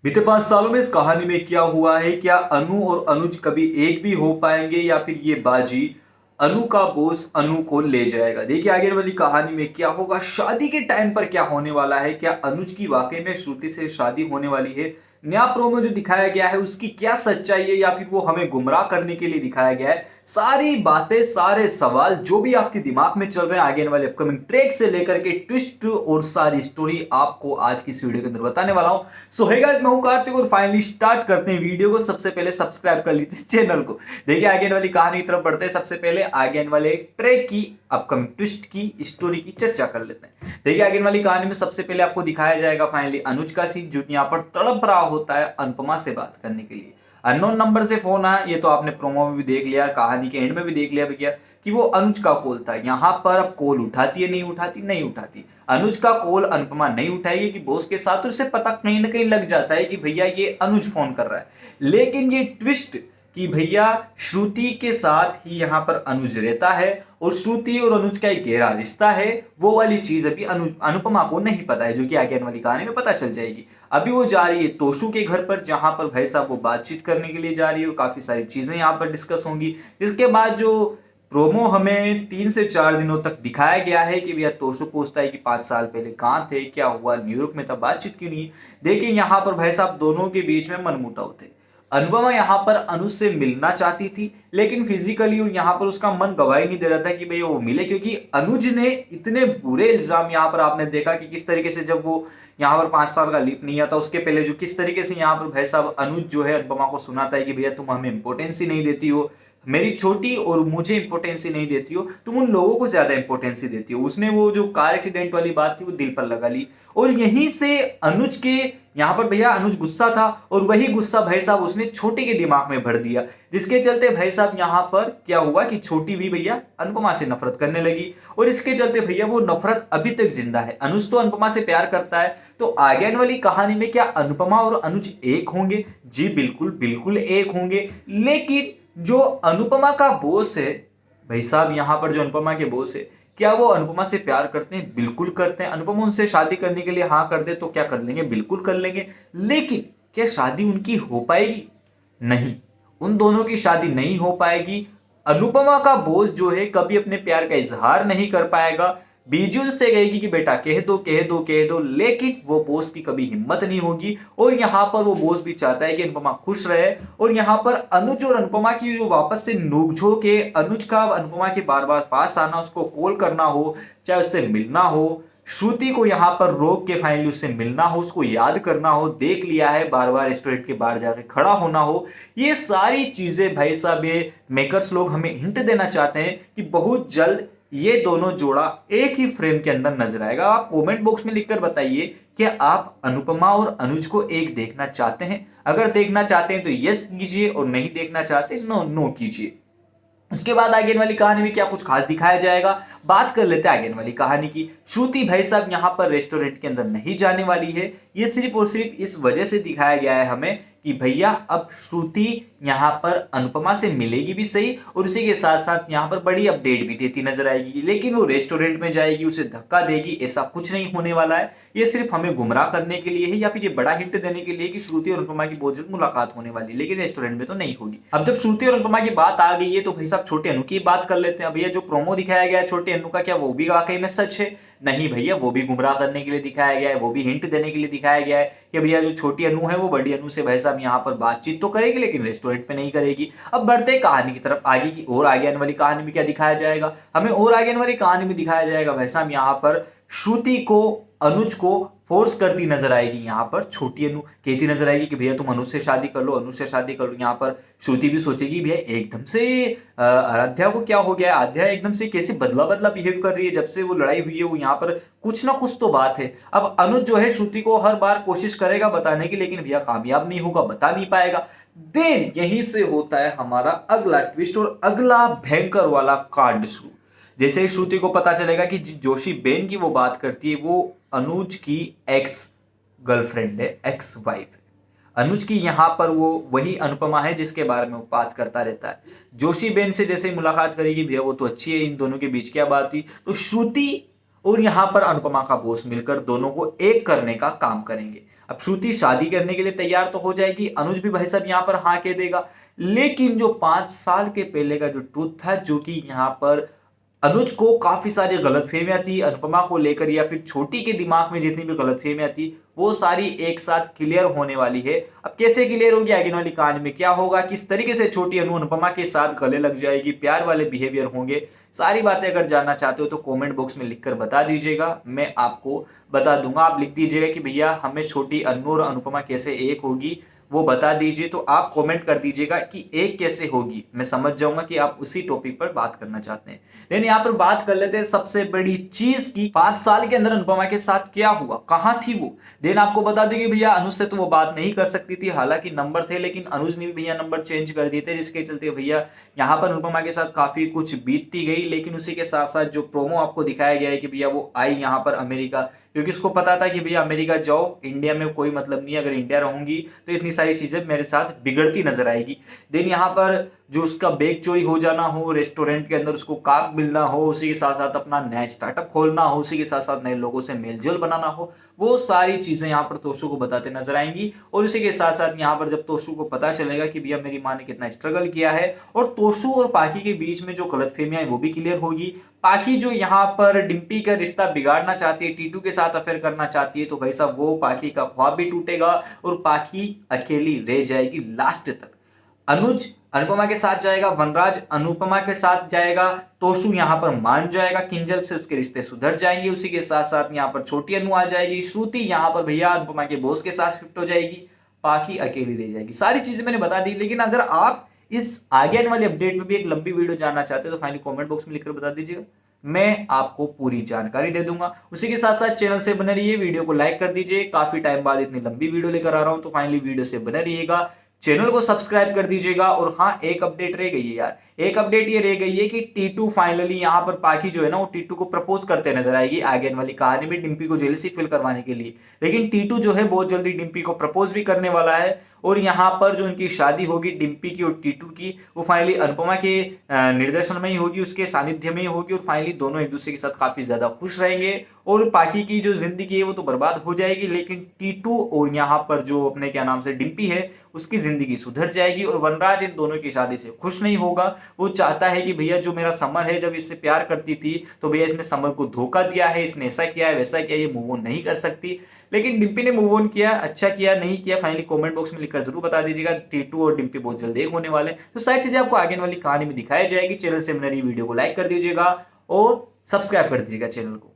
बीते 5 सालों में इस कहानी में क्या हुआ है? क्या अनु और अनुज कभी एक भी हो पाएंगे या फिर ये बाजी अनु का बोस अनु को ले जाएगा? देखिए आगे वाली कहानी में क्या होगा, शादी के टाइम पर क्या होने वाला है, क्या अनुज की वाकई में श्रुति से शादी होने वाली है, नया प्रोमो जो दिखाया गया है उसकी क्या सच्चाई है या फिर वो हमें गुमराह करने के लिए दिखाया गया है। सारी बातें, सारे सवाल जो भी आपके दिमाग में चल रहे हैं आगे आने वाले अपकमिंग ट्रैक से लेकर के ट्विस्ट और सारी स्टोरी आपको आज की इस वीडियो के अंदर बताने वाला हूं। सो हे गाइस, मैं हूं कार्तिक और फाइनली स्टार्ट करते हैं वीडियो को। सबसे पहले सब्सक्राइब कर लीजिए चैनल को। देखिए आगे आने वाली कहानी की तरफ बढ़ते हैं। सबसे पहले आगे आने वाले ट्रैक की अपकमिंग ट्विस्ट की स्टोरी की चर्चा कर लेते हैं। देखिए आगे वाली कहानी में सबसे पहले आपको दिखाया जाएगा फाइनली अनुज का सीन, जो यहाँ पर तड़प रहा होता है अनुपमा से बात करने के लिए। अननोन नंबर से फोन आया, ये तो आपने प्रोमो में भी देख लिया, कहानी के एंड में भी देख लिया भैया कि वो अनुज का कॉल था। यहाँ पर अब कॉल उठाती है, नहीं उठाती, नहीं उठाती। अनुज का कॉल अनुपमा नहीं उठाएगी कि बॉस के साथ, उसे पता कहीं ना कहीं लग जाता है कि भैया ये अनुज फोन कर रहा है। लेकिन ये ट्विस्ट कि भैया श्रुति के साथ ही यहाँ पर अनुज रहता है और श्रुति और अनुज का एक गहरा रिश्ता है, वो वाली चीज अभी अनुपमा को नहीं पता है, जो कि आगे आने वाली कहानी में पता चल जाएगी। अभी वो जा रही है तोशु के घर पर, जहां पर भाई साहब वो बातचीत करने के लिए जा रही है और काफी सारी चीजें यहाँ पर डिस्कस होंगी। इसके बाद जो प्रोमो हमें 3 से 4 दिनों तक दिखाया गया है कि भैया तोशु पूछता है कि 5 साल पहले कहाँ थे, क्या हुआ, न्यूयॉर्क में था, बातचीत क्यों नहीं। देखिए यहाँ पर भाई साहब दोनों के बीच में मनमुटाव थे। अनुपमा यहाँ पर अनुज से मिलना चाहती थी, लेकिन फिजिकली यहाँ पर उसका मन गवाही नहीं दे रहा था कि भैया वो मिले, क्योंकि अनुज ने इतने बुरे इल्जाम, यहाँ पर आपने देखा कि किस तरीके से जब वो यहाँ पर 5 साल का लीप नहीं आता उसके पहले जो किस तरीके से यहाँ पर भाई साहब अनुज जो है अनुपमा को सुनाता है कि भैया तुम हमें इंपोर्टेंस ही नहीं देती हो, मेरी छोटी और मुझे इंपोर्टेंस ही नहीं देती हो, तुम उन लोगों को ज्यादा इंपोर्टेंस ही देती हो। उसने वो जो कार एक्सीडेंट वाली बात थी वो दिल पर लगा ली और यहीं से अनुज के यहाँ पर भैया अनुज गुस्सा था और वही गुस्सा भाई साहब उसने छोटी के दिमाग में भर दिया, जिसके चलते भाई साहब यहाँ पर क्या हुआ कि छोटी भी भैया अनुपमा से नफरत करने लगी और इसके चलते भैया वो नफरत अभी तक जिंदा है। अनुज तो अनुपमा से प्यार करता है, तो आगे आने वाली कहानी में क्या अनुपमा और अनुज एक होंगे? जी बिल्कुल बिल्कुल एक होंगे। लेकिन जो अनुपमा का बॉस है भाई साहब, यहाँ पर जो अनुपमा के बॉस है, क्या वो अनुपमा से प्यार करते हैं? बिल्कुल करते हैं। अनुपमा उनसे शादी करने के लिए हाँ कर दे तो क्या कर लेंगे? बिल्कुल कर लेंगे। लेकिन क्या शादी उनकी हो पाएगी? नहीं, उन दोनों की शादी नहीं हो पाएगी। अनुपमा का बॉस जो है कभी अपने प्यार का इजहार नहीं कर पाएगा। बीजू से कहेगी कि बेटा कह दो कह दो कह दो, लेकिन वो बॉस की कभी हिम्मत नहीं होगी। और यहाँ पर वो बॉस भी चाहता है कि अनुपमा खुश रहे। और यहाँ पर अनुज और अनुपमा की जो वापस से नोकझोंक है, अनुज का अनुपमा के बार बार पास आना, उसको कॉल करना हो, चाहे उससे मिलना हो, श्रुति को यहाँ पर रोक के फाइनली उससे मिलना हो, उसको याद करना हो, देख लिया है बार बार रेस्टोरेंट के बाहर जाके खड़ा होना हो, ये सारी चीजें भाई साहब ये मेकर्स लोग हमें हिंट देना चाहते हैं कि बहुत जल्द ये दोनों जोड़ा एक ही फ्रेम के अंदर नजर आएगा। आप कमेंट बॉक्स में लिखकर बताइए कि आप अनुपमा और अनुज को एक देखना चाहते हैं। अगर देखना चाहते हैं तो यस कीजिए और नहीं देखना चाहते नो नो कीजिए। उसके बाद आगे वाली कहानी में क्या कुछ खास दिखाया जाएगा, बात कर लेते हैं आगे वाली कहानी की। श्रुति भाई साहब यहाँ पर रेस्टोरेंट के अंदर नहीं जाने वाली है। ये सिर्फ और सिर्फ इस वजह से दिखाया गया है हमें कि भैया अब श्रुति यहाँ पर अनुपमा से मिलेगी भी सही और उसी के साथ साथ यहाँ पर बड़ी अपडेट भी देती नजर आएगी। लेकिन वो रेस्टोरेंट में जाएगी, उसे धक्का देगी, ऐसा कुछ नहीं होने वाला है। ये सिर्फ हमें गुमराह करने के लिए है या फिर ये बड़ा हिंट देने के लिए कि श्रुति और अनुपमा की बहुत जल्द मुलाकात होने वाली है, लेकिन रेस्टोरेंट में तो नहीं होगी। अब जब श्रुति और अनुपमा की बात आ गई है तो भाई साहब छोटे अनु की बात कर लेते हैं। भैया जो प्रोमो दिखाया गया है छोटे अनु का, क्या वो भी वाकई में सच है? नहीं भैया, वो भी गुमराह करने के लिए दिखाया गया है, वो भी हिंट देने के लिए दिखाया गया है कि भैया जो छोटी अनु है वो बड़ी अनु से भाई साहब यहाँ पर बातचीत तो करेगी लेकिन रेस्टोरेंट पे नहीं करेगी। अब बढ़ते कहानी की तरफ, आगे की और आगे आने वाली कहानी में क्या दिखाया जाएगा हमें, और आगे आने वाली कहानी में दिखाया जाएगा भाई साहब यहाँ पर श्रुति को अनुज को फोर्स करती नजर आएगी। यहाँ पर छोटी अनु कहती नजर आएगी कि भैया तुम अनुज से शादी कर लो, अनुज से शादी कर लो। यहाँ पर श्रुति भी सोचेगी भैया एकदम से आराध्या को क्या हो गया, आध्या एकदम से कैसे बदला बदला बिहेव कर रही है, जब से वो लड़ाई हुई है वो यहाँ पर कुछ ना कुछ तो बात है। अब अनुज जो है श्रुति को हर बार कोशिश करेगा बताने की, लेकिन भैया कामयाब नहीं होगा, बता नहीं पाएगा। देन यहीं से होता है हमारा अगला ट्विस्ट और अगला भयंकर वाला कांड शुरू। जैसे ही श्रुति को पता चलेगा कि जोशी बेन की वो बात करती है, वो अनुज की एक्स गर्लफ्रेंड है, एक्स वाइफ है। अनुज की यहाँ पर वो वही अनुपमा है जिसके बारे में वो बात करता रहता है। जोशी बेन से जैसे ही मुलाकात करेगी भैया वो तो अच्छी है, इन दोनों के बीच क्या बात हुई, तो श्रुति और यहाँ पर अनुपमा का बॉस मिलकर दोनों को एक करने का काम करेंगे। अब श्रुति शादी करने के लिए तैयार तो हो जाएगी, अनुज भी भाई साहब यहाँ पर हाँ कह देगा, लेकिन जो 5 साल के पहले का जो ट्रूथ था, जो कि यहाँ पर अनुज को काफी सारी गलतफहमियां थी अनुपमा को लेकर, या फिर छोटी के दिमाग में जितनी भी गलतफहमियां थी वो सारी एक साथ क्लियर होने वाली है। अब कैसे क्लियर होगी, आगे वाली कहानी में क्या होगा, किस तरीके से छोटी अनु अनुपमा के साथ गले लग जाएगी, प्यार वाले बिहेवियर होंगे, सारी बातें अगर जानना चाहते हो तो कमेंट बॉक्स में लिखकर बता दीजिएगा, मैं आपको बता दूंगा। आप लिख दीजिएगा कि भैया हमें छोटी अनु और अनुपमा कैसे एक होगी वो बता दीजिए, तो आप कमेंट कर दीजिएगा कि एक कैसे होगी, मैं समझ जाऊंगा कि आप उसी टॉपिक पर बात करना चाहते हैं। लेकिन यहाँ पर बात कर लेते हैं सबसे बड़ी चीज की, 5 साल के अंदर अनुपमा के साथ क्या हुआ, कहां थी वो। देन आपको बता देंगे भैया अनुज से तो वो बात नहीं कर सकती थी, हालांकि नंबर थे, लेकिन अनुज ने भी भैया नंबर चेंज कर दिए थे, जिसके चलते भैया यहाँ पर अनुपमा के साथ काफी कुछ बीतती गई। लेकिन उसी के साथ साथ जो प्रोमो आपको दिखाया गया है कि भैया वो आई यहाँ पर अमेरिका, क्योंकि उसको पता था कि भैया अमेरिका जाओ, इंडिया में कोई मतलब नहीं, अगर इंडिया रहूंगी तो इतनी सारी चीजें मेरे साथ बिगड़ती नजर आएगी। देन यहाँ पर जो उसका बैग चोरी हो जाना हो, रेस्टोरेंट के अंदर उसको काम मिलना हो, उसी के साथ साथ अपना नया स्टार्टअप खोलना हो, उसी के साथ साथ नए लोगों से मेलजोल बनाना हो, वो सारी चीजें यहाँ पर तोशु को बताते नजर आएंगी। और उसी के साथ साथ यहाँ पर जब तोशु को पता चलेगा कि भैया मेरी माँ ने कितना स्ट्रगल किया है, और तोशु और पाखी के बीच में जो गलतफहमियां है वो भी क्लियर होगी। पाखी जो यहाँ पर डिम्पी का रिश्ता बिगाड़ना चाहती है, टीटू के साथ अफेयर करना चाहती है, तो भाई साहब वो पाखी का ख्वाब भी टूटेगा और पाखी अकेली रह जाएगी लास्ट तक। अनुज अनुपमा के साथ जाएगा, वनराज अनुपमा के साथ जाएगा, तोशु यहाँ पर मान जाएगा, किंजल से उसके रिश्ते सुधर जाएंगे, उसी के साथ साथ यहाँ पर छोटी अनु आ जाएगी, श्रुति यहाँ पर भैया अनुपमा के बॉस के साथ शिफ्ट हो जाएगी, पाखी अकेली रह जाएगी। सारी चीजें मैंने बता दी, लेकिन अगर आप इस आगे आने वाली अपडेट में भी एक लंबी वीडियो जानना चाहते हो तो फाइनली कमेंट बॉक्स में लिखकर बता दीजिएगा, मैं आपको पूरी जानकारी दे दूंगा। उसी के साथ साथ चैनल से बने रहिए, वीडियो को लाइक कर दीजिए, काफी टाइम बाद इतनी लंबी वीडियो लेकर आ रहा हूं तो फाइनली वीडियो से बने रहिएगा, चैनल को सब्सक्राइब कर दीजिएगा। और हाँ, एक अपडेट रह गई है यार, एक अपडेट ये रह गई है कि टीटू फाइनली यहाँ पर पाखी जो है ना वो टीटू को प्रपोज करते नजर आएगी आगे वाली कहानी में, डिम्पी को जेलसी फील करवाने के लिए। लेकिन टीटू जो है बहुत जल्दी डिम्पी को प्रपोज भी करने वाला है, और यहाँ पर जो उनकी शादी होगी डिम्पी की और टीटू की, वो फाइनली अनुपमा के निर्देशन में ही होगी, उसके सानिध्य में ही होगी, और फाइनली दोनों एक दूसरे के साथ काफी ज्यादा खुश रहेंगे। और पाखी की जो जिंदगी है वो तो बर्बाद हो जाएगी, लेकिन टीटू और यहाँ पर जो अपने क्या नाम से डिम्पी है उसकी जिंदगी सुधर जाएगी। और वनराज इन दोनों की शादी से खुश नहीं होगा, वो चाहता है कि भैया जो मेरा समर है जब इससे प्यार करती थी तो भैया इसने समर को धोखा दिया है, इसने ऐसा किया है वैसा किया, ये मूव ऑन नहीं कर सकती। लेकिन डिम्पी ने मूव ऑन किया, अच्छा किया नहीं किया, फाइनली कमेंट बॉक्स में लिखकर जरूर बता दीजिएगा। टीटू और डिम्पी बहुत जल्द एक होने वाले, तो सारी चीजें आपको आगे वाली कहानी में दिखाई जाएगी। चैनल से मेरी वीडियो को लाइक कर दीजिएगा और सब्सक्राइब कर दीजिएगा चैनल को।